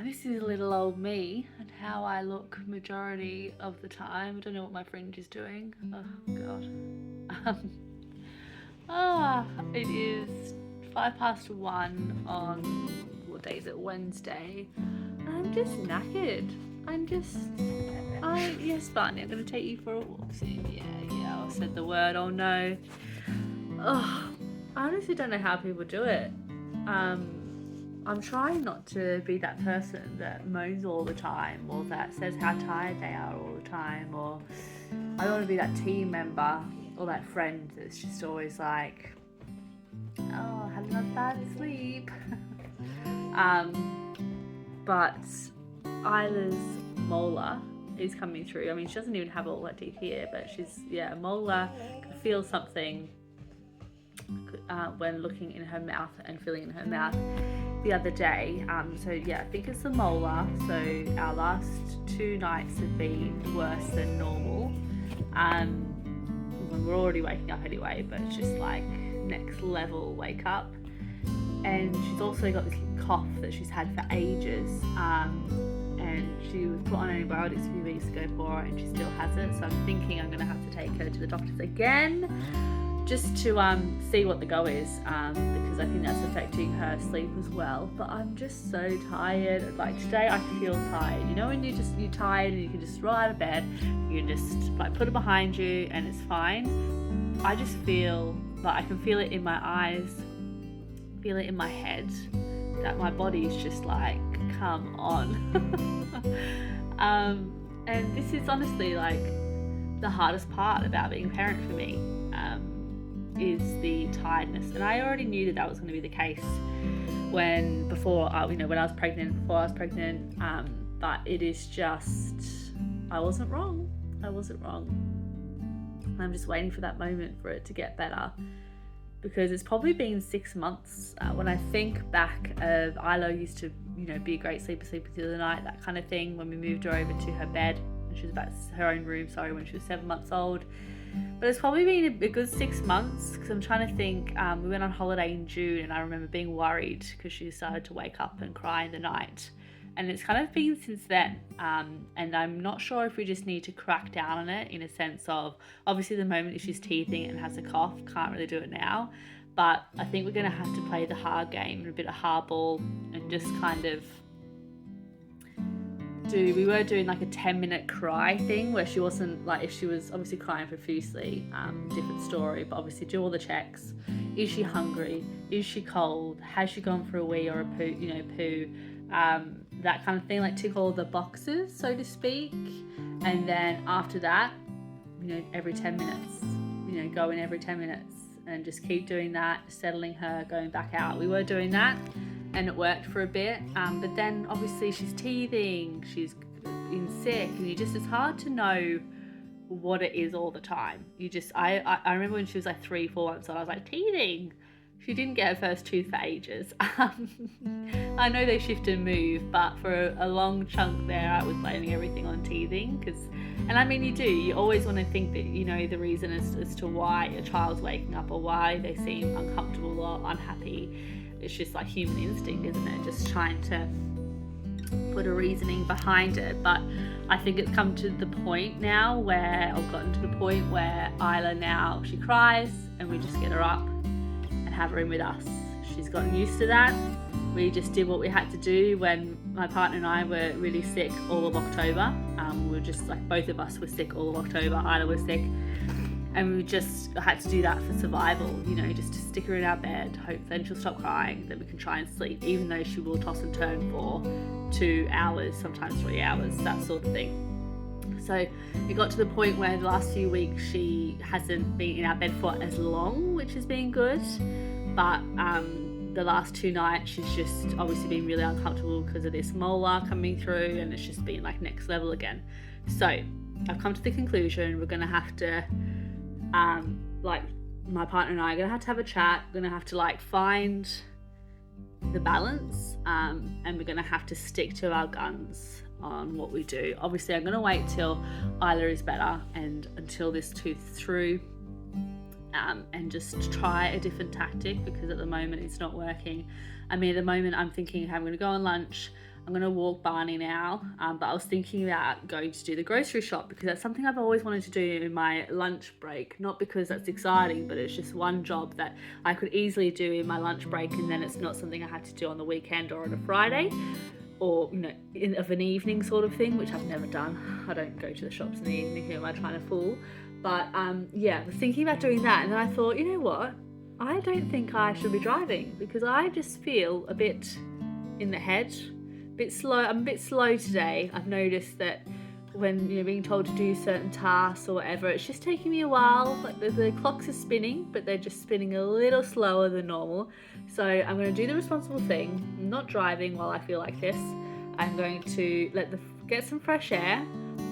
this is little old me and how I look majority of the time. I don't know what my fringe is doing. Oh God. It is 1:05 on, what day is it? Wednesday. I'm just knackered. Yes, Barney, I'm gonna take you for a walk soon. Yeah, I said the word. Oh no. Oh, I honestly don't know how people do it. I'm trying not to be that person that moans all the time, or that says how tired they are all the time, or I don't want to be that team member or that friend that's just always like, oh, I had enough bad sleep. But Isla's molar is coming through. I mean, she doesn't even have all that teeth here, but molar can feel something when looking in her mouth and feeling in her mouth the other day. I think it's the molar. So our last 2 nights have been worse than normal. When we're already waking up anyway, but it's just like next level wake up. And she's also got this cough that she's had for ages. And she was put on antibiotics a few weeks ago for her, and she still has it. So I'm thinking I'm going to have to take her to the doctors again, just to see what the go is, because I think that's affecting her sleep as well. But I'm just so tired. Like today I feel tired. You know when you're tired and you can just roll out of bed, you can just like put it behind you and it's fine. I just feel like I can feel it in my eyes, feel it in my head, that my body's just like, come on. And this is honestly like the hardest part about being a parent for me. Is the tiredness, and I already knew that was going to be the case when I was pregnant. But it is just, I wasn't wrong. I'm just waiting for that moment for it to get better, because it's probably been 6 months. When I think back of Isla used to, be a great sleeper through the night, that kind of thing, when we moved her over to her bed, and she was about her own room, when she was 7 months old. But it's probably been a good 6 months, because I'm trying to think. We went on holiday in June, and I remember being worried because she started to wake up and cry in the night. And it's kind of been since then. And I'm not sure if we just need to crack down on it, in a sense of, obviously the moment if she's teething and has a cough, can't really do it now. But I think we're going to have to play the hard game and a bit of hardball, and just kind of we were doing like a 10-minute cry thing, where she wasn't like, if she was obviously crying profusely, different story, but obviously do all the checks. Is she hungry? Is she cold? Has she gone for a wee or a poo? That kind of thing, like tick all the boxes, so to speak. And then after that, every 10 minutes, go in every 10 minutes and just keep doing that, settling her, going back out. We were doing that, and it worked for a bit, but then obviously she's teething, she's been sick, and it's hard to know what it is all the time. I remember when she was like 3-4 months old, I was like, teething. She didn't get her first tooth for ages. I know they shift and move, but for a long chunk there, I was blaming everything on teething, and I mean, you always want to think that you know the reason as to why your child's waking up, or why they seem uncomfortable or unhappy. It's just like human instinct, isn't it? Just trying to put a reasoning behind it. But I think it's come to the point now where I've gotten to the point where Isla now, she cries and we just get her up and have her in with us. She's gotten used to that. We just did what we had to do when my partner and I were really sick all of October. We were just like, both of us were sick all of October. Isla was sick. And we just had to do that for survival, just to stick her in our bed, hope then she'll stop crying, then we can try and sleep, even though she will toss and turn for 2 hours, sometimes 3 hours, that sort of thing. So it got to the point where the last few weeks she hasn't been in our bed for as long, which has been good. But the last 2 nights she's just obviously been really uncomfortable because of this molar coming through, and it's just been like next level again. So I've come to the conclusion we're going to have to my partner and I are going to have a chat. We're going to have to find the balance, and we're going to have to stick to our guns on what we do. Obviously I'm going to wait till Isla is better and until this tooth is through, and just try a different tactic, because at the moment it's not working. I mean, at the moment I'm thinking, okay, I'm going to go on lunch, I'm going to walk Barney now, but I was thinking about going to do the grocery shop because that's something I've always wanted to do in my lunch break. Not because that's exciting, but it's just one job that I could easily do in my lunch break, and then it's not something I had to do on the weekend or on a Friday, or of an evening sort of thing, which I've never done. I don't go to the shops in the evening. Who am I trying to fool? But yeah, I was thinking about doing that, and then I thought, you know what? I don't think I should be driving because I just feel a bit in the head. Bit slow. I'm a bit slow today. I've noticed that when being told to do certain tasks or whatever, it's just taking me a while. Like the clocks are spinning, but they're just spinning a little slower than normal. So I'm going to do the responsible thing. I'm not driving while I feel like this. I'm going to get some fresh air,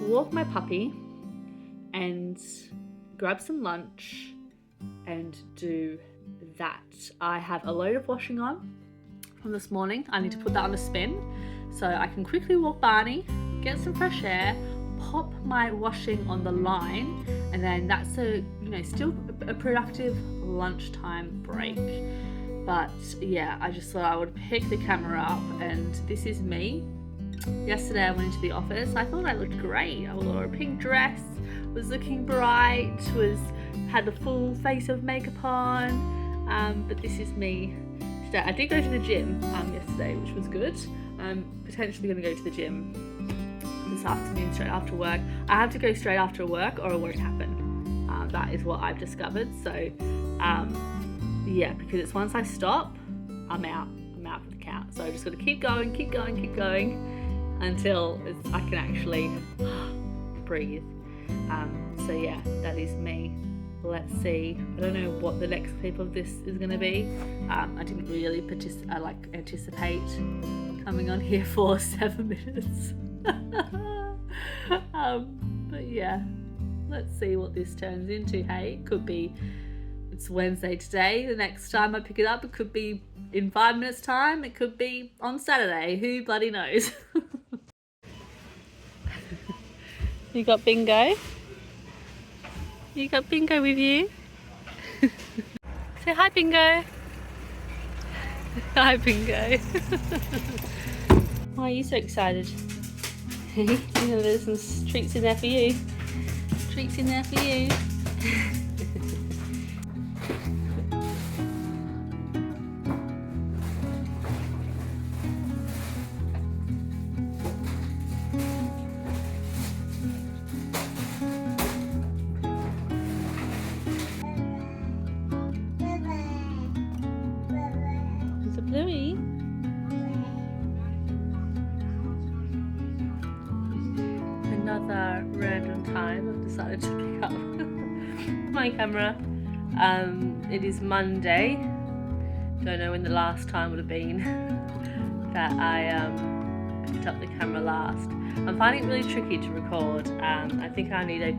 walk my puppy, and grab some lunch and do that. I have a load of washing on from this morning. I need to put that on a spin. So I can quickly walk Barney, get some fresh air, pop my washing on the line, and then that's still a productive lunchtime break. But yeah, I just thought I would pick the camera up, and this is me. Yesterday I went into the office. I thought I looked great. I wore a pink dress, was looking bright, had the full face of makeup on, but this is me today. I did go to the gym yesterday, which was good. I'm potentially going to go to the gym this afternoon straight after work. I have to go straight after work or it won't happen. That is what I've discovered. So yeah, because it's once I stop, I'm out for the count. So I just got to keep going until I can actually breathe. So yeah, that is me. Let's see. I don't know what the next clip of this is going to be. I didn't really anticipate coming on here for 7 minutes. But yeah, let's see what this turns into. Hey, it could be it's Wednesday today. The next time I pick it up, it could be in 5 minutes time. It could be on Saturday. Who bloody knows? You got Bingo? You got Bingo with you? Say hi, Bingo. Hi, Bingo. Why are you so excited? There's some treats in there for you. Treats in there for you. There's a Bluey. Another random time I've decided to pick up my camera. It is Monday. Don't know when the last time would have been that I picked up the camera last. I'm finding it really tricky to record. I think I need a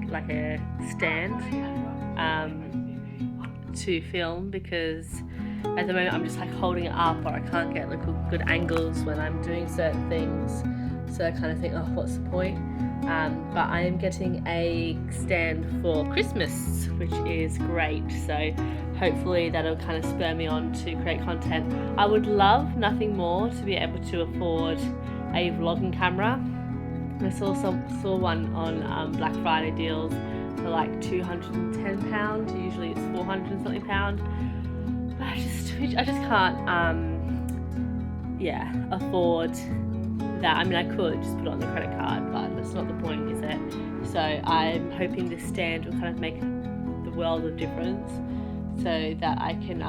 stand to film because at the moment I'm just holding it up, or I can't get good angles when I'm doing certain things. So I kind of think, oh, what's the point? But I am getting a stand for Christmas, which is great. So hopefully that'll kind of spur me on to create content. I would love nothing more to be able to afford a vlogging camera. I saw one on Black Friday deals for like £210. Usually it's 400 and something pound. But I just can't afford that. I mean, I could just put it on the credit card, but that's not the point, is it? So I'm hoping this stand will kind of make the world of difference so that I can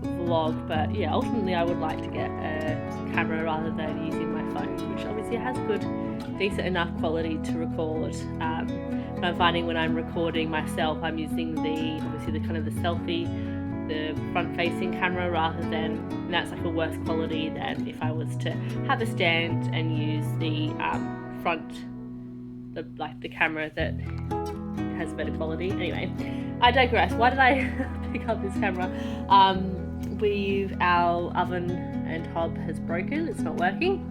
vlog. But yeah, ultimately I would like to get a camera rather than using my phone, which obviously has good, decent enough quality to record. But I'm finding when I'm recording myself, I'm using the selfie, the front-facing camera rather than, and that's like a worse quality than if I was to have a stand and use the the camera that has better quality. Anyway, I digress. Why did I pick up this camera? Our oven and hob has broken. It's not working.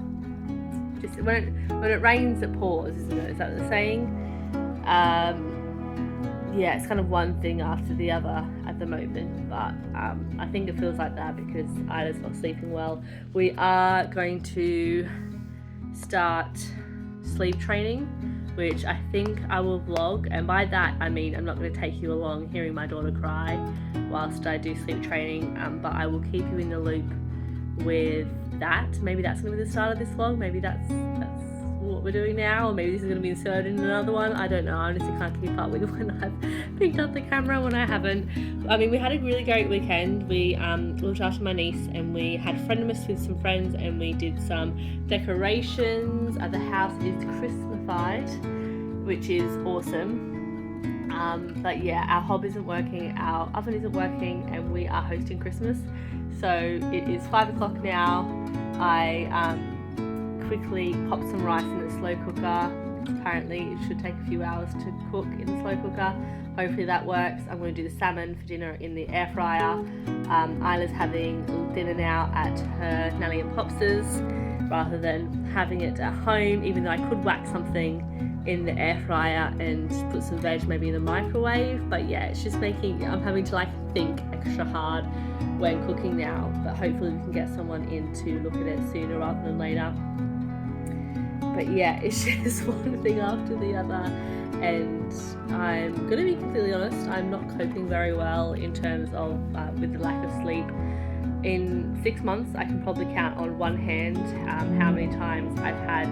Just when it rains, it pours, isn't it? Is that the saying? Yeah, it's kind of one thing after the other at the moment, but I think it feels like that because Isla's not sleeping well. We are going to start sleep training, which I think I will vlog, and by that I mean I'm not going to take you along hearing my daughter cry whilst I do sleep training, but I will keep you in the loop with that. Maybe that's going to be the start of this vlog, maybe that's what we're doing now, or maybe this is going to be inserted in another one. I don't know, I honestly can't keep up with when I've picked up the camera, when I haven't. I mean, we had a really great weekend. We looked after my niece and we had Friendamus with some friends, and we did some decorations. The house is Christmasified, which is awesome. But yeah, our hob isn't working, our oven isn't working, and we are hosting Christmas. So it is 5 o'clock now. I quickly popped some rice in the slow cooker. Apparently it should take a few hours to cook in the slow cooker. Hopefully that works. I'm going to do the salmon for dinner in the air fryer. Isla's having dinner now at her Nanny and Pops's rather than having it at home, even though I could whack something in the air fryer and put some veg maybe in the microwave. But yeah, it's just I'm having to like think extra hard when cooking now, but hopefully we can get someone in to look at it sooner rather than later. But yeah, it's just one thing after the other, and I'm going to be completely honest, I'm not coping very well in terms of with the lack of sleep. In 6 months, I can probably count on one hand how many times I've had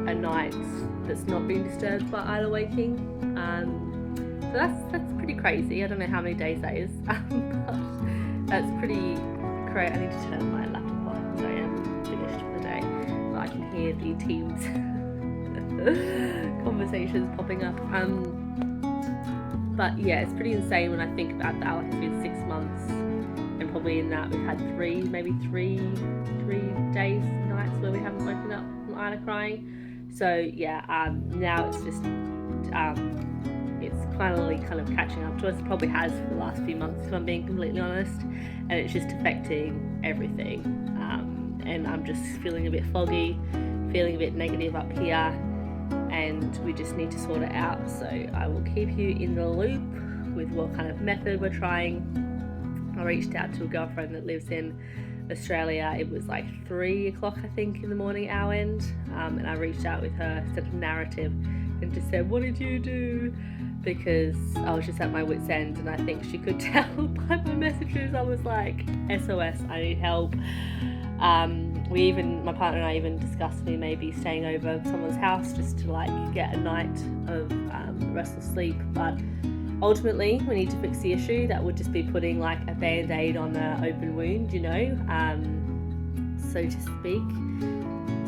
a night that's not been disturbed by Isla waking. So that's pretty crazy. I don't know how many days that is, but that's pretty crazy. I need to turn my laptop on because I am finished for the day. I can hear the team's conversations popping up. But yeah, it's pretty insane when I think about that. Like, it's been 6 months, and probably in that we've had three days, nights where we haven't woken up from Isla crying. So yeah, now it's just it's finally kind of catching up to us. It probably has for the last few months, if I'm being completely honest, and it's just affecting everything. And I'm just feeling a bit foggy, feeling a bit negative up here, and we just need to sort it out. So I will keep you in the loop with what kind of method we're trying. I reached out to a girlfriend that lives in Australia. It was like 3 o'clock I think in the morning our end, and I reached out with her, said a narrative, and just said, what did you do? Because I was just at my wit's end, and I think she could tell by my messages. I was like, SOS, I need help. My partner and I even discussed me maybe staying over someone's house just to like get a night of restless sleep, but ultimately we need to fix the issue. That would just be putting like a band-aid on an open wound, so to speak.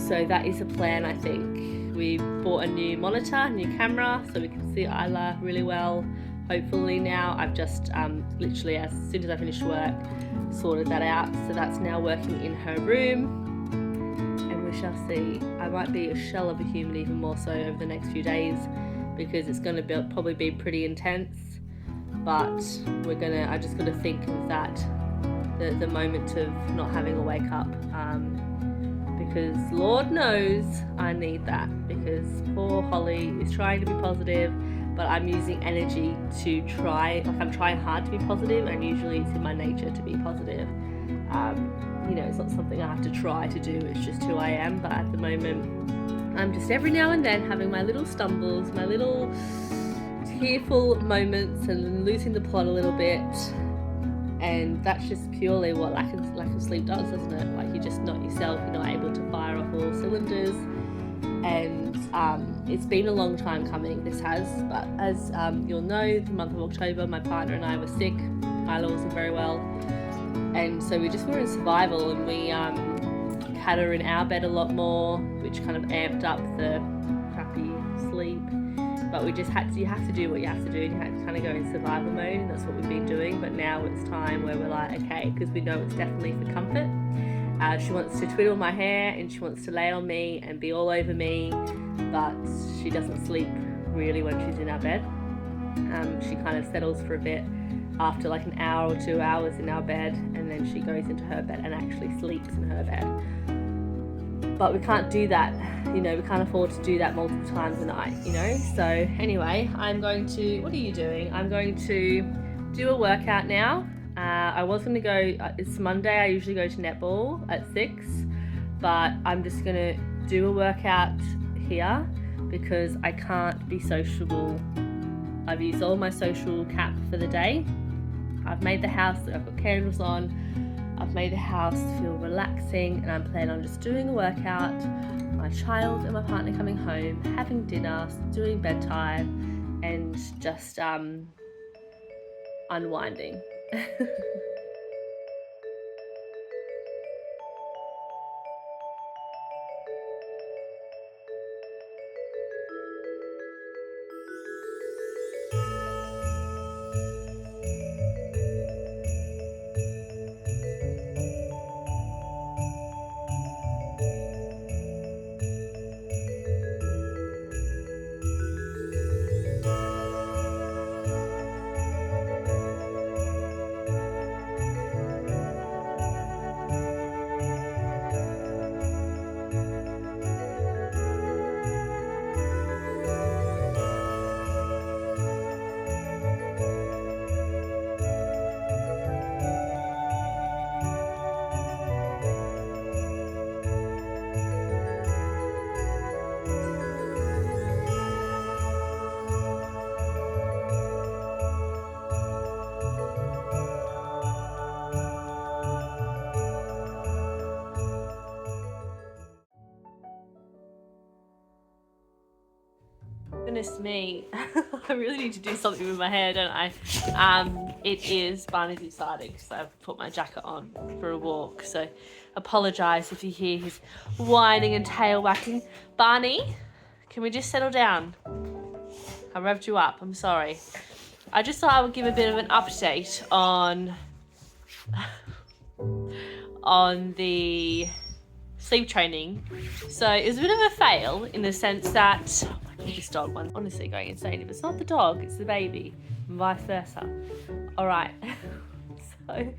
So that is a plan. I think we bought a new monitor, a new camera, so we can see Isla really well. Hopefully now, I've just literally as soon as I finished work sorted that out, so that's now working in her room, and we shall see. I might be a shell of a human even more so over the next few days, because it's going to probably be pretty intense, but I just got to think of that, the moment of not having a wake up, because Lord knows I need that, because poor Holly is trying to be positive, but I'm using energy to I'm trying hard to be positive, and usually it's in my nature to be positive. It's not something I have to try to do, it's just who I am. But at the moment, I'm just every now and then having my little stumbles, my little tearful moments, and losing the plot a little bit. And that's just purely what lack of sleep does, doesn't it? Like, you're just not yourself, you're not able to fire off all cylinders. And it's been a long time coming, this has, but as you'll know, the month of October my partner and I were sick. Isla wasn't very well, and so we just were in survival, and we had her in our bed a lot more, which kind of amped up the crappy sleep. But you have to do what you have to do, and you have to kind of go in survival mode, and that's what we've been doing. But now it's time where we're like, okay, because we know it's definitely for comfort. She wants to twiddle my hair, and she wants to lay on me and be all over me, but she doesn't sleep really when she's in our bed. She kind of settles for a bit after like an hour or 2 hours in our bed, and then she goes into her bed and actually sleeps in her bed. But we can't do that, we can't afford to do that multiple times a night, So anyway, what are you doing? I'm going to do a workout now. I was going to go, it's Monday, I usually go to netball at 6, but I'm just going to do a workout here because I can't be sociable. I've used all my social cap for the day. I've made the house, I've got candles on, I've made the house feel relaxing, and I'm planning on just doing a workout, my child and my partner coming home, having dinner, doing bedtime, and just unwinding. Goodness me, I really need to do something with my hair, don't I? It is Barney's excited because I've put my jacket on for a walk, so apologise if you hear his whining and tail whacking. Barney, can we just settle down? I revved you up, I'm sorry. I just thought I would give a bit of an update on the sleep training. So it was a bit of a fail in the sense that this dog one's honestly going insane. If it's not the dog, it's the baby, and vice versa. All right. So,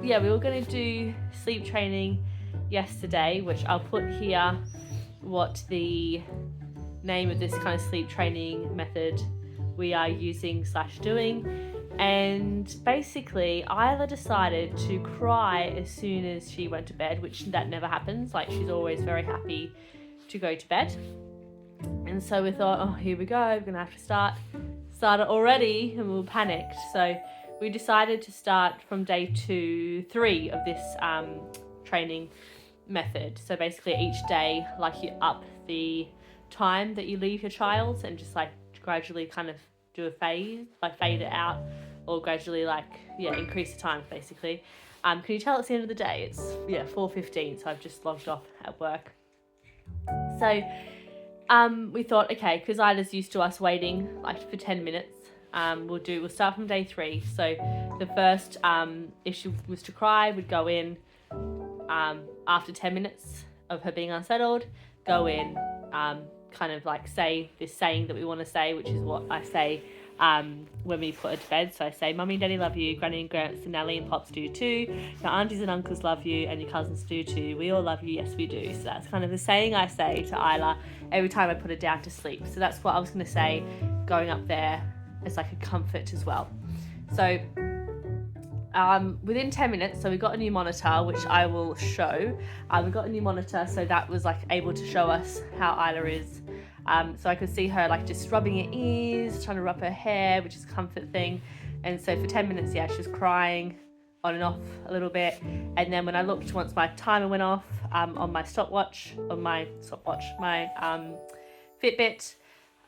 yeah, we were going to do sleep training yesterday, which I'll put here what the name of this kind of sleep training method we are using / doing. And basically, Isla decided to cry as soon as she went to bed, which that never happens. Like, she's always very happy to go to bed. And so we thought, oh, here we go, we're gonna have to start it already, and we were panicked. So we decided to start from day 3 of this training method. So basically each day, like, you up the time that you leave your child and just like gradually kind of do a fade it out, or gradually increase the time basically. Can you tell it's the end of the day? It's 4:15, so I've just logged off at work. So we thought, okay, because Isla's used to us waiting for 10 minutes, we'll start from day 3. So the first, if she was to cry, we'd go in after 10 minutes of her being unsettled, go in, kind of say this saying that we want to say, which is what I say when we put her to bed. So I say, Mummy and Daddy love you, Granny and Gramps and Nelly and Pops do too, your aunties and uncles love you, and your cousins do too, we all love you, yes we do. So that's kind of the saying I say to Isla every time I put her down to sleep. So that's what I was going to say going up there as like a comfort as well. So within 10 minutes, so we got a new monitor, which I will show. We got a new monitor, so that was able to show us how Isla is. So I could see her just rubbing her ears, trying to rub her hair, which is a comfort thing. And so for 10 minutes, she was crying on and off a little bit. And then when I looked, once my timer went off on my my Fitbit,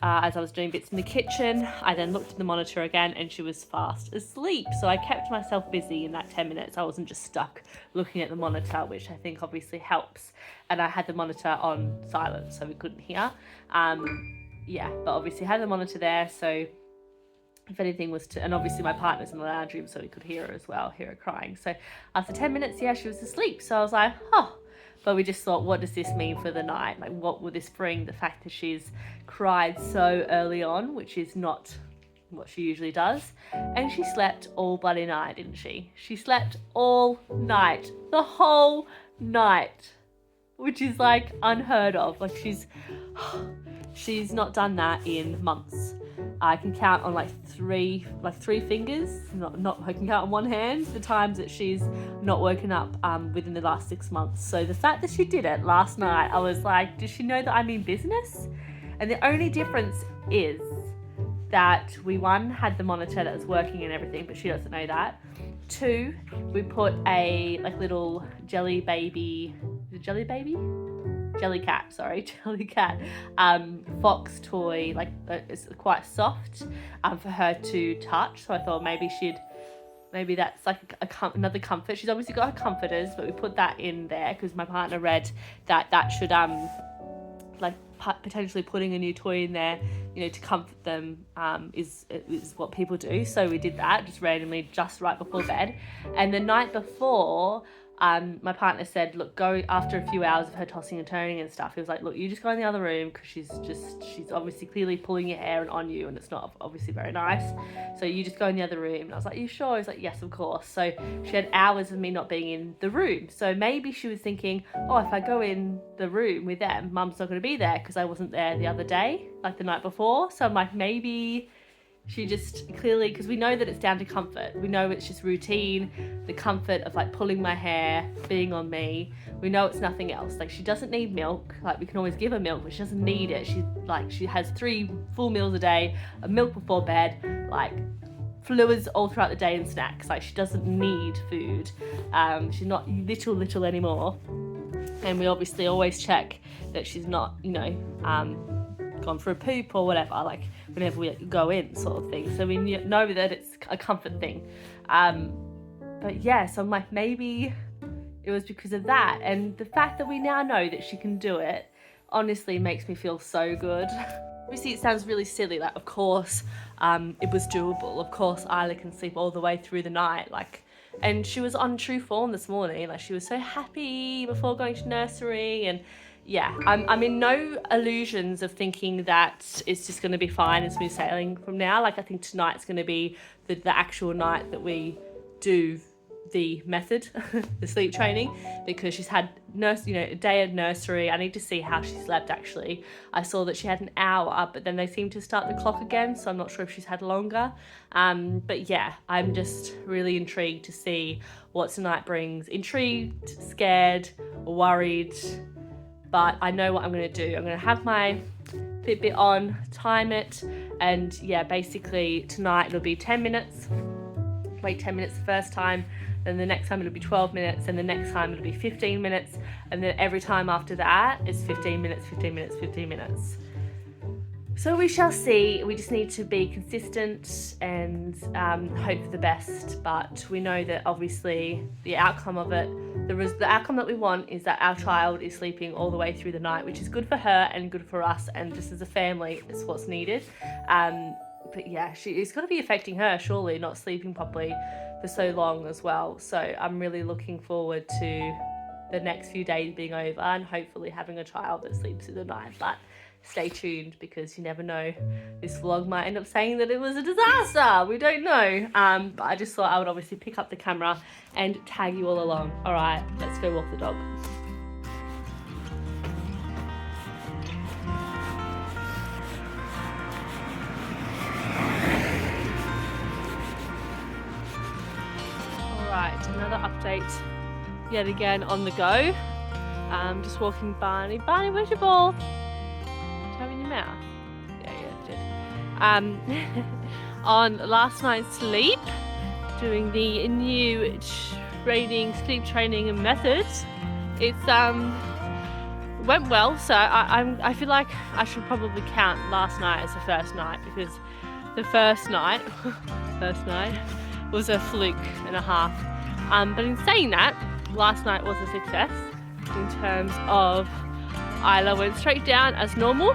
as I was doing bits in the kitchen, I then looked at the monitor again and she was fast asleep. So I kept myself busy in that 10 minutes. I wasn't just stuck looking at the monitor, which I think obviously helps. And I had the monitor on silent, so we couldn't hear. But obviously I had the monitor there, so if anything was to, and obviously my partner's in the lounge room, so we could hear her as well, hear her crying. So after 10 minutes, she was asleep. So I was like, oh. But we just thought, what does this mean for the night? What will this bring? The fact that she's cried so early on, which is not what she usually does. And she slept all bloody night, didn't she? She slept all night, the whole night, which is unheard of. She's not done that in months. I can count on three fingers. I can count on one hand the times that she's not woken up within the last 6 months. So the fact that she did it last night, I was like, does she know that I mean business? And the only difference is that we, one, had the monitor that was working and everything, but she doesn't know that. Two, we put a jelly cat fox toy, it's quite soft for her to touch. So I thought maybe that's another comfort. She's obviously got her comforters, but we put that in there because my partner read that should potentially putting a new toy in there, to comfort them, is what people do. So we did that just randomly, just right before bed. And the night before, my partner said, look, go after a few hours of her tossing and turning and stuff. He was like, look, you just go in the other room because she's obviously clearly pulling your hair and on you, and it's not obviously very nice. So you just go in the other room. And I was like, you sure? He was like, yes, of course. So she had hours of me not being in the room. So maybe she was thinking, oh, if I go in the room with them, Mum's not going to be there because I wasn't there the other day, the night before. So I'm like, maybe she just clearly, because we know that it's down to comfort. We know it's just routine, the comfort of pulling my hair, being on me. We know it's nothing else. She doesn't need milk. We can always give her milk, but she doesn't need it. She has 3 full meals a day, a milk before bed, fluids all throughout the day and snacks. She doesn't need food. She's not little anymore. And we obviously always check that she's not, gone for a poop or whatever, whenever we go in, sort of thing. So we know that it's a comfort thing. But yeah, so I'm like, maybe it was because of that. And the fact that we now know that she can do it honestly makes me feel so good. Obviously it sounds really silly, of course it was doable. Of course Isla can sleep all the way through the night, and she was on true form this morning. She was so happy before going to nursery. And yeah, I'm in no illusions of thinking that it's just going to be fine and smooth sailing from now. I think tonight's going to be the actual night that we do the method, the sleep training, because she's had a day at nursery. I need to see how she slept actually. I saw that she had an hour, but then they seem to start the clock again, so I'm not sure if she's had longer. But yeah, I'm just really intrigued to see what tonight brings. Intrigued, scared, worried, but I know what I'm going to do. I'm going to have my Fitbit on, time it, and yeah, basically tonight it'll be 10 minutes. Wait 10 minutes the first time, then the next time it'll be 12 minutes, and the next time it'll be 15 minutes, and then every time after that it's 15 minutes, 15 minutes, 15 minutes. So we shall see. We just need to be consistent and hope for the best. But we know that obviously the outcome of it, the outcome that we want is that our child is sleeping all the way through the night, which is good for her and good for us, and just as a family, it's what's needed. But yeah, it's got to be affecting her, surely, not sleeping properly for so long as well. So I'm really looking forward to the next few days being over and hopefully having a child that sleeps through the night. But stay tuned, because you never know. This vlog might end up saying that it was a disaster. We don't know. But I just thought I would obviously pick up the camera and tag you all along. All right, let's go walk the dog. Right, another update yet again on the go. Just walking Barney. Barney, where's your ball? Do you have it in your mouth? Yeah, it did. On last night's sleep, doing the new sleep training methods. It's went well, so I feel like I should probably count last night as the first night, because the first night was a fluke and a half. But in saying that, last night was a success in terms of Isla went straight down as normal.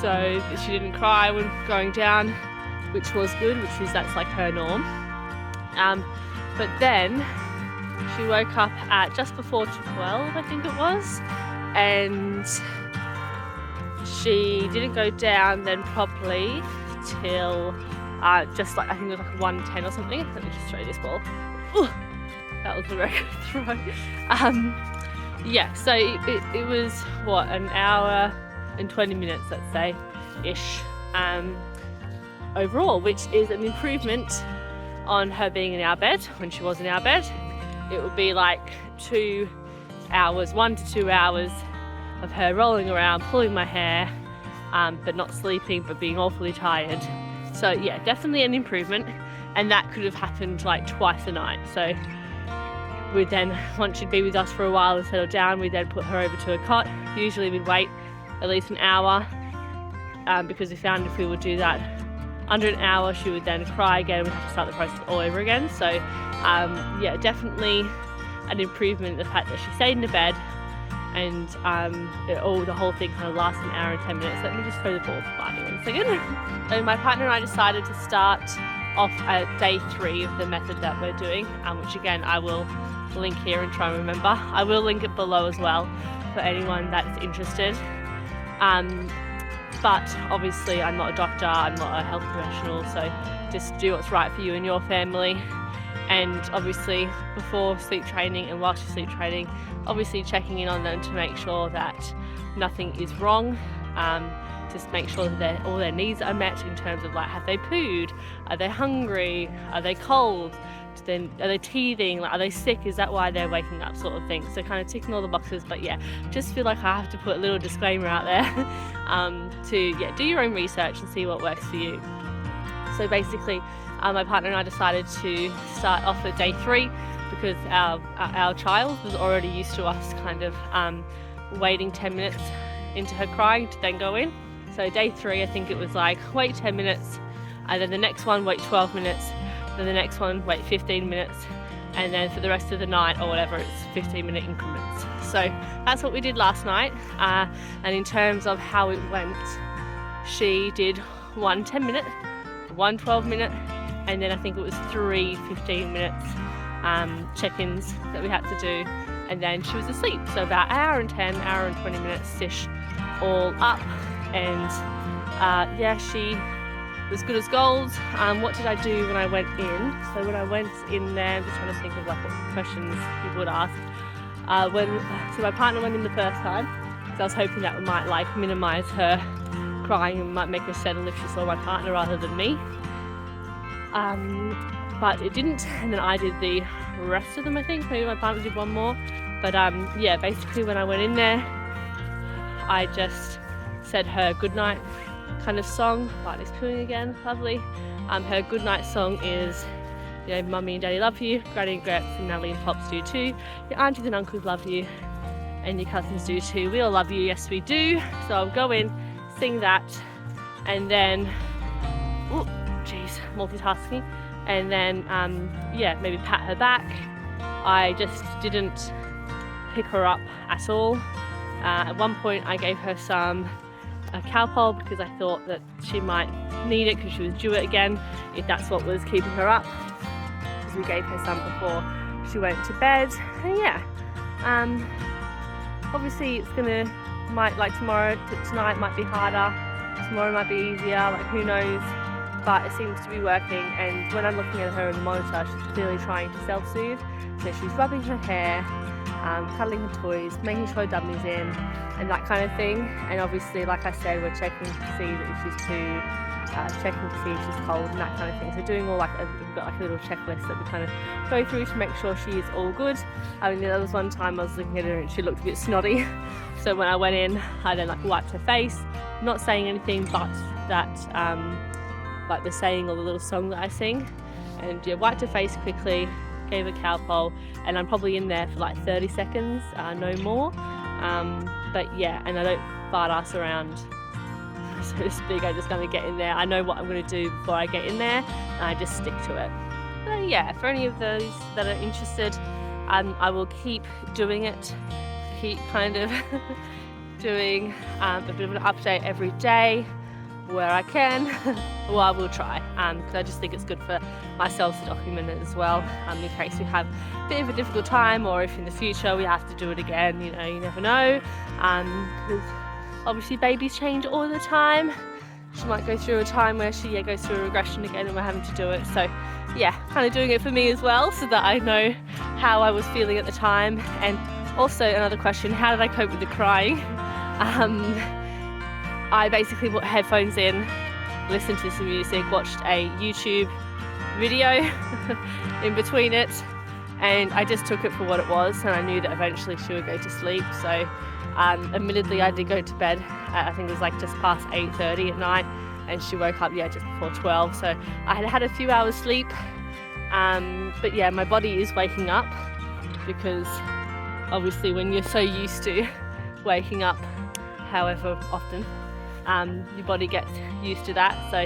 So she didn't cry when going down, which was good, that's like her norm. But then she woke up at just before 12, I think it was, and she didn't go down then properly till just I think it was 1:10 or something. Let me just throw this ball. Ooh, that was a record throw. Yeah, so it was what, an hour and 20 minutes, let's say, ish, overall, which is an improvement on her being in our bed. When she was in our bed, it would be like 2 hours, 1 to 2 hours of her rolling around, pulling my hair, but not sleeping, but being awfully tired. So yeah, definitely an improvement. And that could have happened like twice a night. So we'd then, once she'd be with us for a while and settle down, we'd then put her over to a cot. Usually we'd wait at least an hour, because we found if we would do that under an hour, she would then cry again and we'd have to start the process all over again. So yeah, definitely an improvement in the fact that she stayed in the bed, and the whole thing kind of lasted an hour and 10 minutes. Let me just throw the ball by me 1 second. So my partner and I decided to start off at day 3 of the method that we're doing, which again I will link here and try and remember. I will link it below as well for anyone that's interested. But obviously I'm not a doctor, I'm not a health professional, so just do what's right for you and your family. And obviously before sleep training and whilst you're sleep training, obviously checking in on them to make sure that nothing is wrong. Just make sure that all their needs are met in terms of like, have they pooed? Are they hungry? Are they cold? Then are they teething? Like, are they sick? Is that why they're waking up, sort of thing? So kind of ticking all the boxes. But yeah, just feel like I have to put a little disclaimer out there to do your own research and see what works for you. So basically my partner and I decided to start off at day 3 because our child was already used to us kind of waiting 10 minutes into her crying to then go in. So day 3, I think it was like wait 10 minutes, and then the next one wait 12 minutes, then the next one wait 15 minutes, and then for the rest of the night or whatever, it's 15-minute increments. So that's what we did last night. And in terms of how it went, she did 1 10-minute, 1 12-minute, and then I think it was 3 15-minute check-ins that we had to do, and then she was asleep. So about an hour and 10, hour and 20 minutes-ish all up. And yeah, she was good as gold. What did I do when I went in? So when I went in there, I'm just trying to think of like what questions people would ask. So my partner went in the first time, so I was hoping that might like minimise her crying and might make her settle if she saw my partner rather than me. But it didn't, and then I did the rest of them. I think maybe my partner did one more. But yeah, basically when I went in there, I just said her goodnight kind of song. Barney's cooing again, lovely. Her goodnight song is, you know, Mummy and Daddy love you, Granny and Gramps and Natalie and Pops do too, your aunties and uncles love you, and your cousins do too. We all love you, yes we do. So I'll go in, sing that, and then, oh jeez, multitasking, and then yeah, maybe pat her back. I just didn't pick her up at all. At one point I gave her some Calpol because I thought that she might need it because she was due it again, if that's what was keeping her up, because we gave her some before she went to bed. And yeah, obviously it's gonna, tonight might be harder, tomorrow might be easier, like who knows, but it seems to be working. And when I'm looking at her in the monitor, she's clearly trying to self-soothe, so she's rubbing her hair, cuddling her toys, making sure her dummy's in, and that kind of thing. And obviously, like I said, we're checking to see that if she's pooed, checking to see if she's cold and that kind of thing. So doing all we've got like a little checklist that we kind of go through to make sure she is all good. I mean, there was one time I was looking at her and she looked a bit snotty. So when I went in, I then like wiped her face, not saying anything, but that like the saying or the little song that I sing, and yeah, wiped her face quickly, gave her Calpol, and I'm probably in there for like 30 seconds, no more. But yeah, and I don't fart ass around, so to speak. I just kind of get in there. I know what I'm going to do before I get in there, and I just stick to it. But yeah, for any of those that are interested, I will keep doing it, keep kind of doing a bit of an update every day where I can. Well, I will try, because I just think it's good for myself to document it as well, in case we have a bit of a difficult time, or if in the future we have to do it again, you know, you never know, because obviously babies change all the time. She might go through a time where she goes through a regression again and we're having to do it. So yeah, kind of doing it for me as well, so that I know how I was feeling at the time. And also another question, how did I cope with the crying? I basically put headphones in, listened to some music, watched a YouTube video in between it, and I just took it for what it was, and I knew that eventually she would go to sleep. So admittedly I did go to bed at, I think it was like just past 8:30 at night, and she woke up just before 12, so I had a few hours sleep. But yeah, my body is waking up, because obviously when you're so used to waking up however often, your body gets used to that. So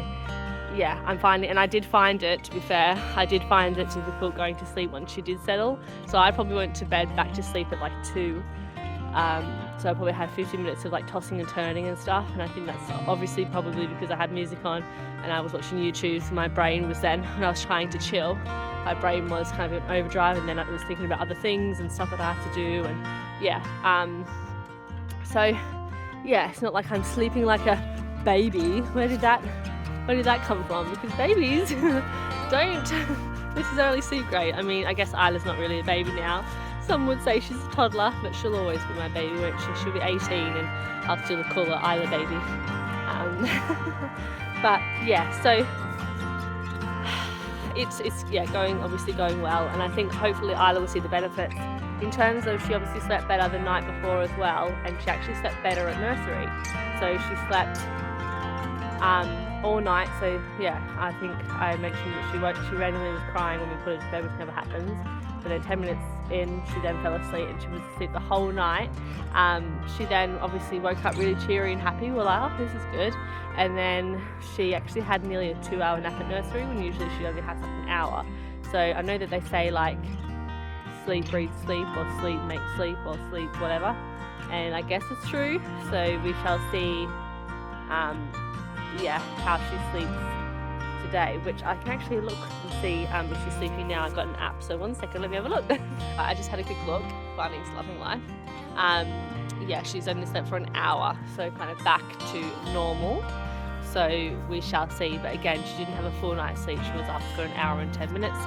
yeah, I'm finding, and I did find it, to be fair, I did find it difficult going to sleep once she did settle. So I probably went to bed back to sleep at like 2. So I probably had 15 minutes of like tossing and turning and stuff, and I think that's obviously probably because I had music on and I was watching YouTube. So my brain was then, when I was trying to chill, my brain was kind of in overdrive, and then I was thinking about other things and stuff that I have to do, and yeah. So yeah, it's not like I'm sleeping like a baby. Where did that come from? Because babies don't necessarily sleep great. I mean, I guess Isla's not really a baby now. Some would say she's a toddler, but she'll always be my baby, won't she? She'll be 18 and I'll still call her Isla baby. But yeah, so it's obviously going well, and I think hopefully Isla will see the benefits in terms of, she obviously slept better the night before as well, and she actually slept better at nursery. So she slept all night. So yeah, I think I mentioned that she randomly was crying when we put her to bed, which never happens. But then 10 minutes in, she then fell asleep, and she was asleep the whole night. She then obviously woke up really cheery and happy. We're like, oh, this is good. And then she actually had nearly a 2-hour nap at nursery, when usually she only has like an hour. So I know that they say like sleep breeds sleep, or sleep makes sleep, or sleep whatever. And I guess it's true. So we shall see how she sleeps today, which I can actually look and see if she's sleeping now. I've got an app, so 1 second, let me have a look. I just had a quick look. Bunnings loving life. Yeah, she's only slept for an hour, so kind of back to normal. So we shall see. But again, she didn't have a full night's sleep. She was up for an hour and 10 minutes.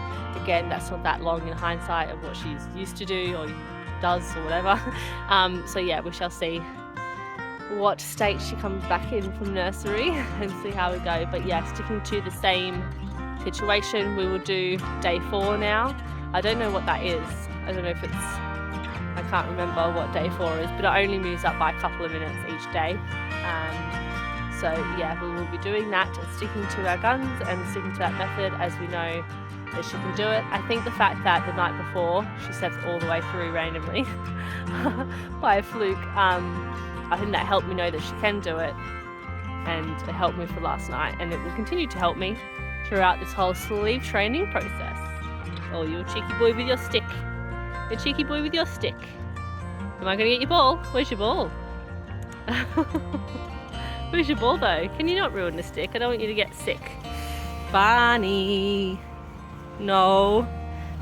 Again, that's not that long in hindsight of what she's used to do or does or whatever. So yeah, we shall see what state she comes back in from nursery and see how we go. But yeah, sticking to the same situation, we will do day 4 now. I don't know what that is. I don't know if it's, I can't remember what day 4 is, but it only moves up by a couple of minutes each day. So yeah, we will be doing that and sticking to our guns and sticking to that method, as we know that she can do it. I think the fact that the night before she slept all the way through randomly by a fluke, I think that helped me know that she can do it, and it helped me for last night, and it will continue to help me throughout this whole sleep training process. Oh, you cheeky boy with your stick. You cheeky boy with your stick. Am I going to get your ball? Where's your ball? Where's your ball though? Can you not ruin the stick? I don't want you to get sick. Barney. No.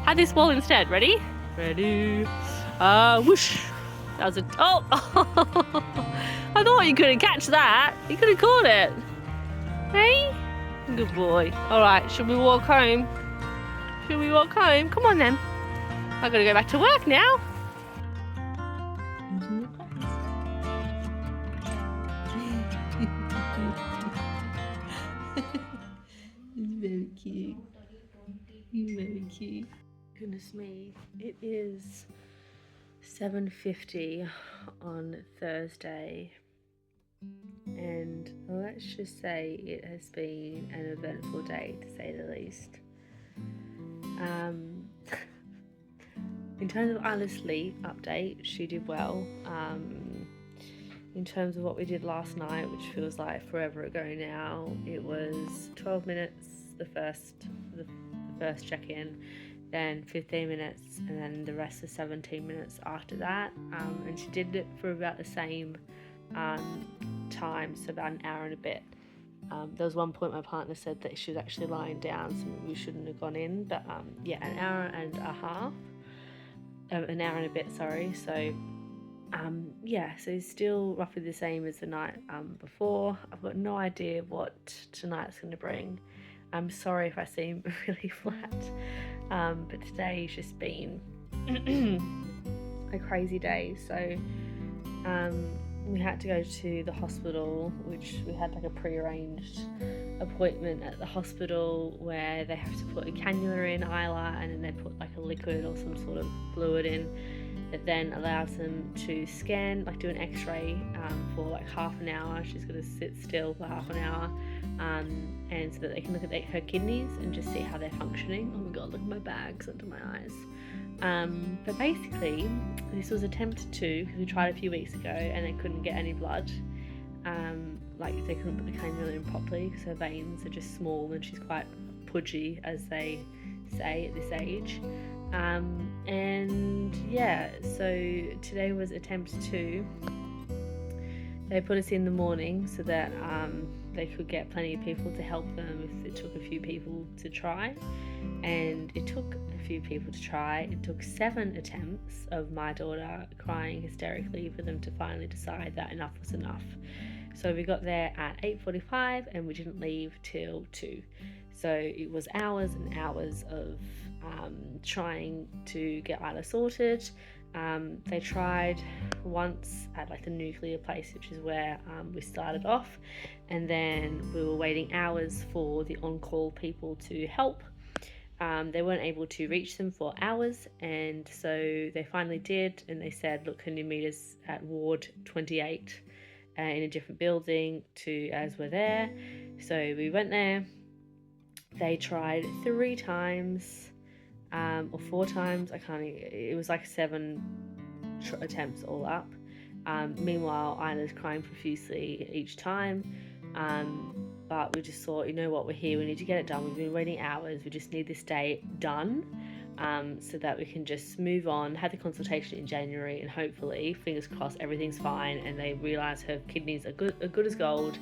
Have this ball instead. Ready? Ready. Whoosh. That was a... Oh! I thought you couldn't catch that. You could have caught it. Hey? Good boy. Alright, should we walk home? Should we walk home? Come on then. I've got to go back to work now. It's very cute. He's very cute. Goodness me. It is 7:50 on Thursday, and let's just say it has been an eventful day, to say the least. In terms of Isla's sleep update, she did well. In terms of what we did last night, which feels like forever ago now, it was 12 minutes the first check-in, then 15 minutes, and then the rest of 17 minutes after that. And she did it for about the same time, so about an hour and a bit. There was one point my partner said that she was actually lying down, so we shouldn't have gone in, but yeah, an hour and a bit, sorry. So yeah, so it's still roughly the same as the night before. I've got no idea what tonight's going to bring. I'm sorry if I seem really flat, but today's just been a crazy day. So we had to go to the hospital, which we had like a pre-arranged appointment at the hospital where they have to put a cannula in Isla, and then they put like a liquid or some sort of fluid in that then allows them to scan, like do an x-ray for like half an hour. She's got to sit still for half an hour, and so that they can look at her kidneys and just see how they're functioning. Oh my god, look at my bags under my eyes. But basically, this was attempt 2 because we tried a few weeks ago and they couldn't get any blood. Like they couldn't put the cannula in properly because her veins are just small and she's quite pudgy, as they say at this age. And yeah, so today was attempt 2. They put us in the morning so that they could get plenty of people to help them if it took a few people to try. And it took a few people to try. It took 7 attempts of my daughter crying hysterically for them to finally decide that enough was enough. So we got there at 8:45 and we didn't leave till 2. So it was hours and hours of trying to get Isla sorted. They tried once at like the nuclear place, which is where we started off, and then we were waiting hours for the on-call people to help. They weren't able to reach them for hours, and so they finally did, and they said, look, can you meet us at ward 28 in a different building as we're there. So we went there. They tried 3 times or 4 times, I can't, it was like 7 attempts all up. Meanwhile, Isla's crying profusely each time, but we just thought, you know what, we're here, we need to get it done. We've been waiting hours, we just need this day done, so that we can just move on. Had the consultation in January, and hopefully, fingers crossed, everything's fine and they realise her kidneys are good as gold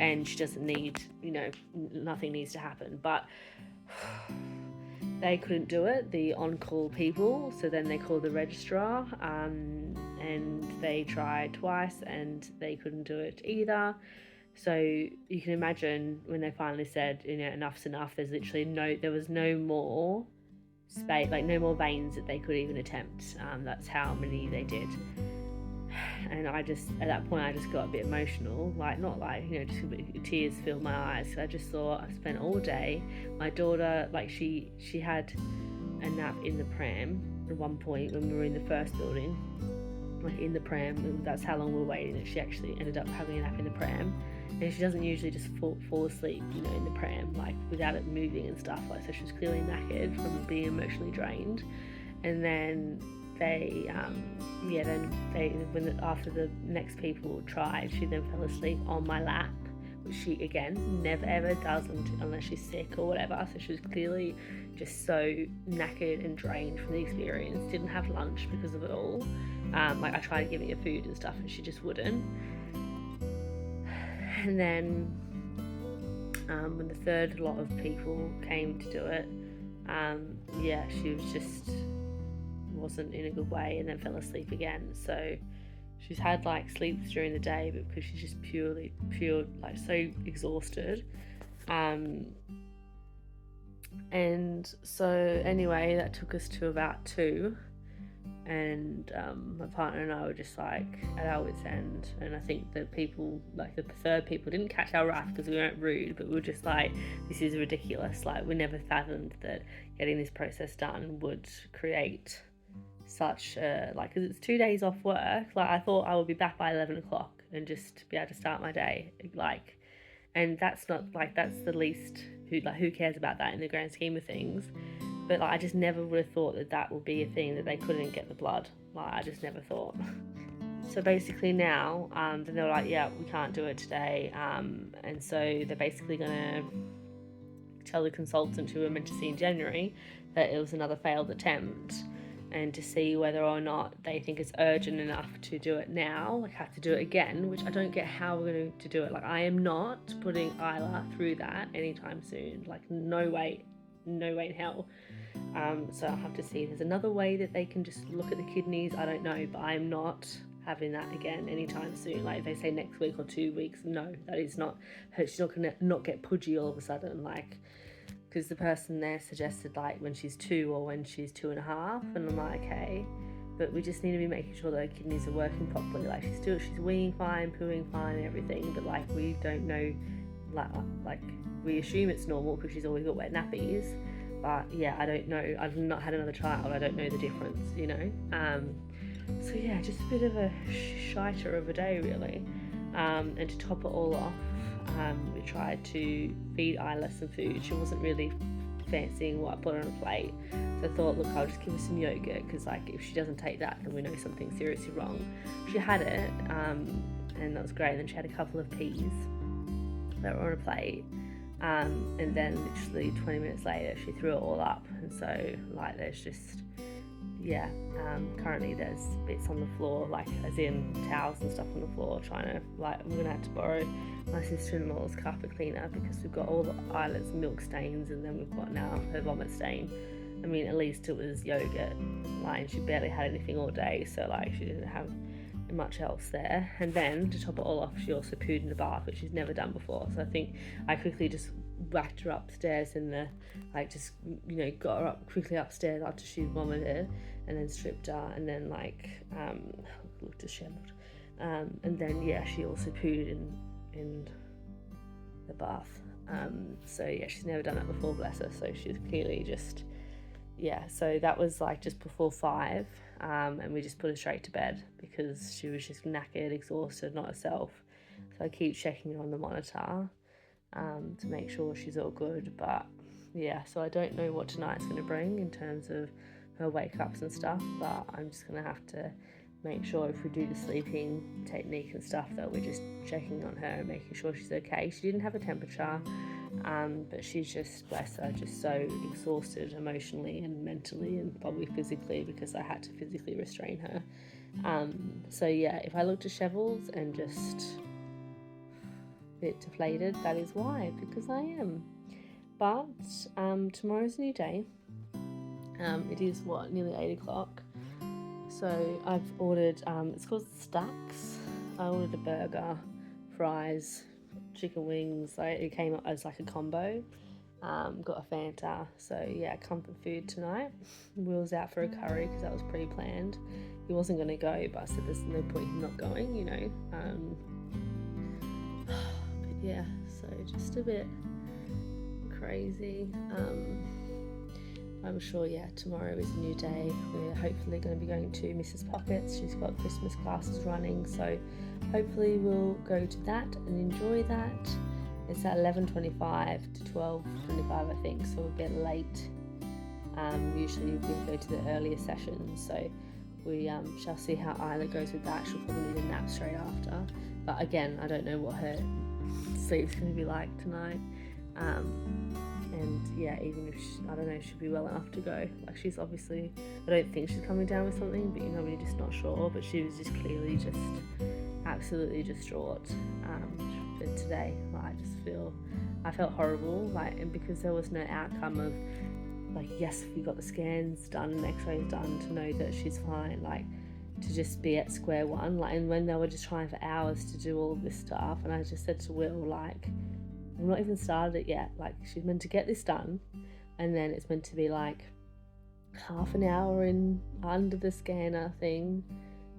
and she doesn't need, nothing needs to happen. But they couldn't do it, the on-call people, so then they called the registrar, and they tried twice and they couldn't do it either. So you can imagine when they finally said, enough's enough, there was no more space, like no more veins that they could even attempt. That's how many they did. And at that point I just got a bit emotional, just a bit, tears filled my eyes. I just thought, I spent all day, my daughter, she had a nap in the pram at one point when we were in the first building, in the pram. That's how long we were waiting, that she actually ended up having a nap in the pram. And she doesn't usually just fall asleep, in the pram, without it moving and stuff. So she was clearly knackered from being emotionally drained. And then after the next people tried, she then fell asleep on my lap, which she again never ever does unless she's sick or whatever. So she was clearly just so knackered and drained from the experience. Didn't have lunch because of it all. I tried giving her food and stuff and she just wouldn't. And then when the third lot of people came to do it, she was just wasn't in a good way and then fell asleep again. So she's had sleeps during the day, but because she's just pure so exhausted. And so anyway, that took us to about 2. And my partner and I were just at our wits' end, and I think that people, the third people, didn't catch our wrath because we weren't rude, but we were just this is ridiculous. We never fathomed that getting this process done would create such because it's 2 days off work. I thought I would be back by 11 o'clock and just be able to start my day, and that's not that's the least, who cares about that in the grand scheme of things. But I just never would have thought that would be a thing, that they couldn't get the blood. I just never thought. So basically now, then they were yeah, we can't do it today. And so they're basically going to tell the consultant who we're meant to see in January that it was another failed attempt, and to see whether or not they think it's urgent enough to do it now, have to do it again, which I don't get how we're going to do it. I am not putting Isla through that anytime soon. No way in hell. So I'll have to see if there's another way that they can just look at the kidneys. I don't know, but I'm not having that again anytime soon. If they say next week or 2 weeks, no, that is not, she's not gonna not get pudgy all of a sudden, because the person there suggested when she's 2 or when she's 2.5, and I'm okay, but we just need to be making sure that her kidneys are working properly. Like she's weeing fine, pooing fine and everything, but like we don't know, like we assume it's normal because she's always got wet nappies, but yeah, I don't know. I've not had another child, I don't know the difference, you know. So yeah, just a bit of a shiter of a day really. And to top it all off, we tried to feed Isla some food. She wasn't really fancying what I put on a plate, so I thought, look, I'll just give her some yogurt, because like if she doesn't take that, then we know something's seriously wrong. She had it, and that was great. And then she had a couple of peas that were on a plate, and then literally 20 minutes later she threw it all up. And so like there's just, yeah, currently there's bits on the floor, like as in towels and stuff on the floor, trying to, like, I'm gonna have to borrow my sister-in-law's carpet cleaner because we've got all the Isla's milk stains, and then we've got now her vomit stain. I mean, at least it was yogurt, like, and she barely had anything all day, so like she didn't have much else there. And then to top it all off, she also pooed in the bath, which she's never done before. So I think I quickly just whacked her upstairs in the, like, just, you know, got her up quickly upstairs after she vomited, and then stripped her, and then like looked disheveled, and then yeah, she also pooed in the bath. So yeah, she's never done that before, bless her. So she's clearly just, yeah. So that was like just before 5, and we just put her straight to bed because she was just knackered, exhausted, not herself. So I keep checking her on the monitor to make sure she's all good. But yeah, so I don't know what tonight's going to bring in terms of her wake ups and stuff, but I'm just going to have to make sure if we do the sleeping technique and stuff that we're just checking on her and making sure she's okay. She didn't have a temperature, but she's just, bless her, just so exhausted emotionally and mentally and probably physically, because I had to physically restrain her. So yeah, if I look dishevelled and just a bit deflated, that is why, because I am. But tomorrow's a new day. It is nearly 8 o'clock. So I've ordered, it's called Stacks. I ordered a burger, fries, chicken wings. It came up as like a combo. Got a Fanta. So yeah, comfort food tonight. Will's out for a curry because that was pre-planned. He wasn't going to go, but I said there's no point in not going, you know. But yeah, so just a bit crazy. I'm sure, yeah, tomorrow is a new day. We're hopefully going to be going to Mrs. Pocket's. She's got Christmas classes running, so hopefully we'll go to that and enjoy that. It's at 11:25 to 12:25, I think, so we're a bit late. Usually we go to the earlier sessions, so we shall see how Isla goes with that. She'll probably need a nap straight after. But again, I don't know what her sleep's going to be like tonight. And yeah, even if I don't know, she'll be well enough to go. Like, she's obviously, I don't think she's coming down with something, but you know, we're just not sure. But she was just clearly just absolutely distraught for today. Like, I felt horrible, like, and because there was no outcome of, like, yes, we got the scans done and x-rays done to know that she's fine, like, to just be at square one. Like, and when they were just trying for hours to do all this stuff, and I just said to Will, like, we've not even started it yet. Like, she's meant to get this done, and then it's meant to be like half an hour in under the scanner thing.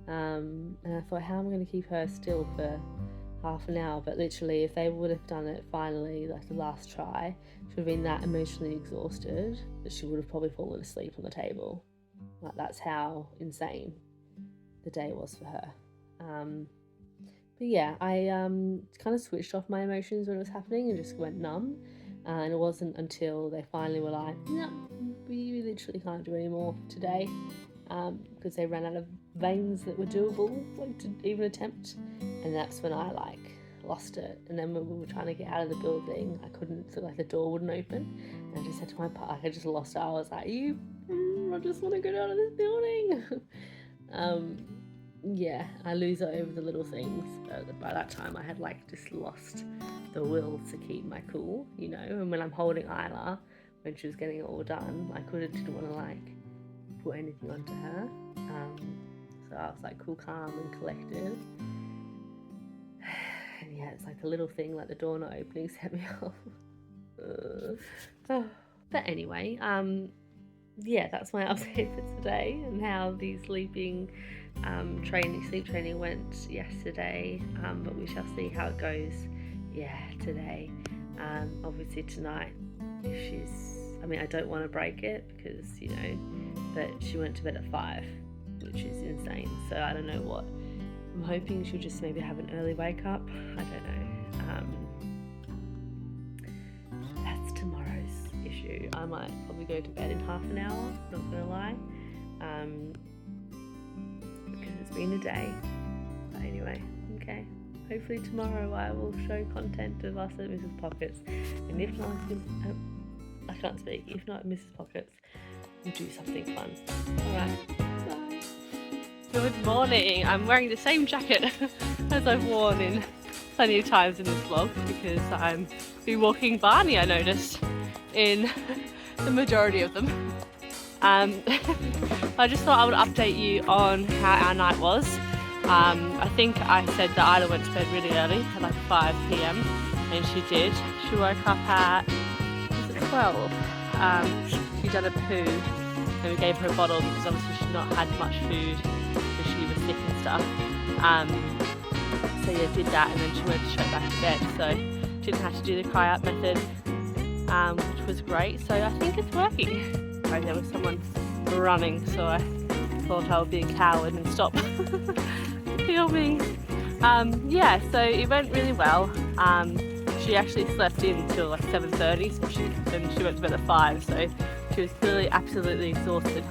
And I thought, how am I going to keep her still for half an hour? But literally, if they would have done it finally, like the last try, she would have been that emotionally exhausted that she would have probably fallen asleep on the table. Like, that's how insane the day was for her. But yeah, I kind of switched off my emotions when it was happening and just went numb. And it wasn't until they finally were like, no, we literally can't do any more today, because they ran out of veins that were doable, like, to even attempt. And that's when I, like, lost it. And then when we were trying to get out of the building, I couldn't, so, like, the door wouldn't open. And I just said to my partner, I just lost it. I was like, I just want to get out of this building. Yeah, I lose it over the little things. But by that time, I had, like, just lost the will to keep my cool, you know. And when I'm holding Isla, when she was getting it all done, I didn't want to, like, put anything onto her. So I was, like, cool, calm, and collected. And yeah, it's like the little thing, like the door not opening, set me off. But anyway, yeah, that's my update for today and how the sleep training went yesterday. But we shall see how it goes. Yeah, today. Obviously tonight, I don't want to break it because but she went to bed at 5, which is insane. So I don't know what. I'm hoping she'll just maybe have an early wake up. I don't know. That's tomorrow's issue. I might probably go to bed in half an hour, not gonna lie, because it's been a day. But anyway, okay. Hopefully tomorrow I will show content of us at Mrs. Pockets, and if not, I can't speak. If not at Mrs. Pockets, we'll do something fun. Alright, bye. Good morning. I'm wearing the same jacket as I've worn in plenty of times in this vlog because I'm been walking Barney, I noticed, in the majority of them. I just thought I would update you on how our night was. I think I said that Isla went to bed really early at like 5 p.m. and she did. She woke up at 12. She'd done a poo and we gave her a bottle because obviously she'd not had much food because she was sick and stuff. So yeah, did that and then she went straight back to bed. So didn't have to do the cry out method, which was great. So I think it's working. Right, there was someone running, so I thought I would be a coward and stop filming. Yeah, so it went really well. She actually slept in till like 7:30, so then she went to bed at 5, so she was clearly absolutely exhausted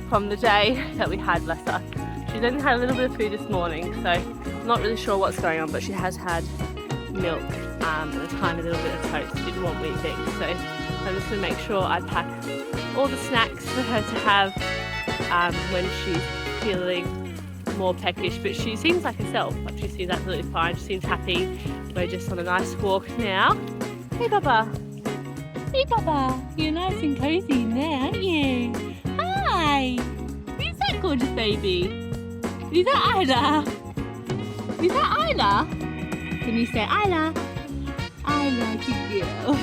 from the day that we had, bless her. She then had a little bit of food this morning, so I'm not really sure what's going on, but she has had milk and a tiny little bit of toast. She didn't want wheat things, so I'm just going to make sure I pack all the snacks for her to have when she's feeling more peckish, but she seems like herself. Like she seems absolutely fine. She seems happy. We're just on a nice walk now. Hey Baba. Hey Baba. You're nice and cozy now, aren't you? Hi. Who's that gorgeous baby? Is that Isla? Is that Isla? Can you say Isla? Isla, good girl.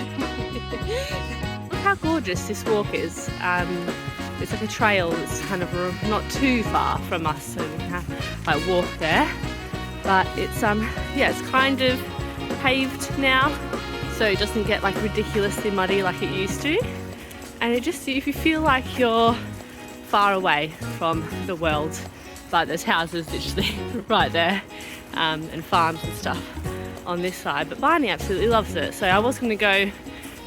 Look how gorgeous this walk is. It's like a trail that's kind of not too far from us, so we can like walk there. But it's yeah, it's kind of paved now, so it doesn't get like ridiculously muddy like it used to. And it just, if you feel like you're far away from the world, but there's houses literally right there, and farms and stuff on this side. But Barney absolutely loves it. So I was going to go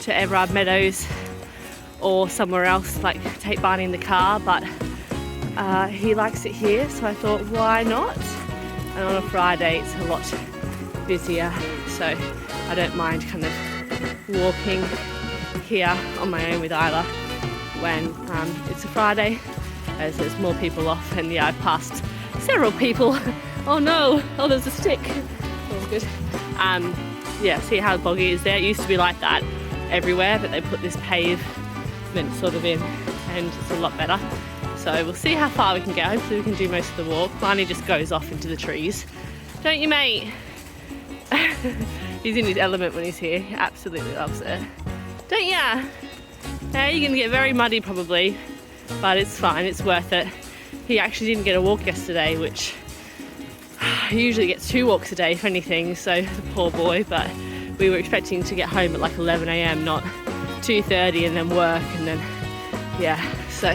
to Everard Meadows or somewhere else, like take Barney in the car, but he likes it here, so I thought why not? And on a Friday it's a lot busier, so I don't mind kind of walking here on my own with Isla when it's a Friday, as there's more people off. And yeah, I've passed several people. Oh no, oh there's a stick. Oh good. Yeah, see how boggy it is there? It used to be like that everywhere, but they put this pavement sort of in and it's a lot better. So we'll see how far we can get. Hopefully we can do most of the walk. Barney just goes off into the trees. Don't you, mate? He's in his element when he's here. He absolutely loves it. Don't ya? Yeah, you're going to get very muddy probably, but it's fine, it's worth it. He actually didn't get a walk yesterday, which he usually gets 2 walks a day if anything, so the poor boy. But we were expecting to get home at like 11 a.m, not 2:30, and then work, and then yeah, so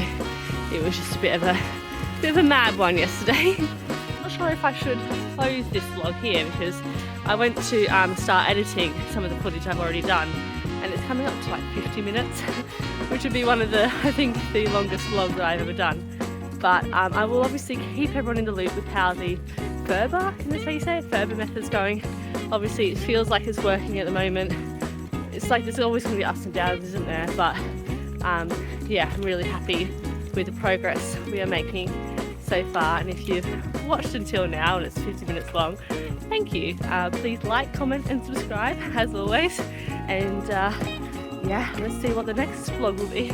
it was just a bit of a mad one yesterday. I'm not sure if I should close this vlog here because I went to start editing some of the footage I've already done, and it's coming up to like 50 minutes, which would be one of the, I think, the longest vlogs that I've ever done. But I will obviously keep everyone in the loop with how the Ferber, can I say Ferber method's going. Obviously it feels like it's working at the moment. It's like there's always going to be ups and downs, isn't there? But yeah, I'm really happy with the progress we are making so far. And if you've watched until now and it's 50 minutes long, thank you. Please like, comment and subscribe as always. And yeah, let's see what the next vlog will be.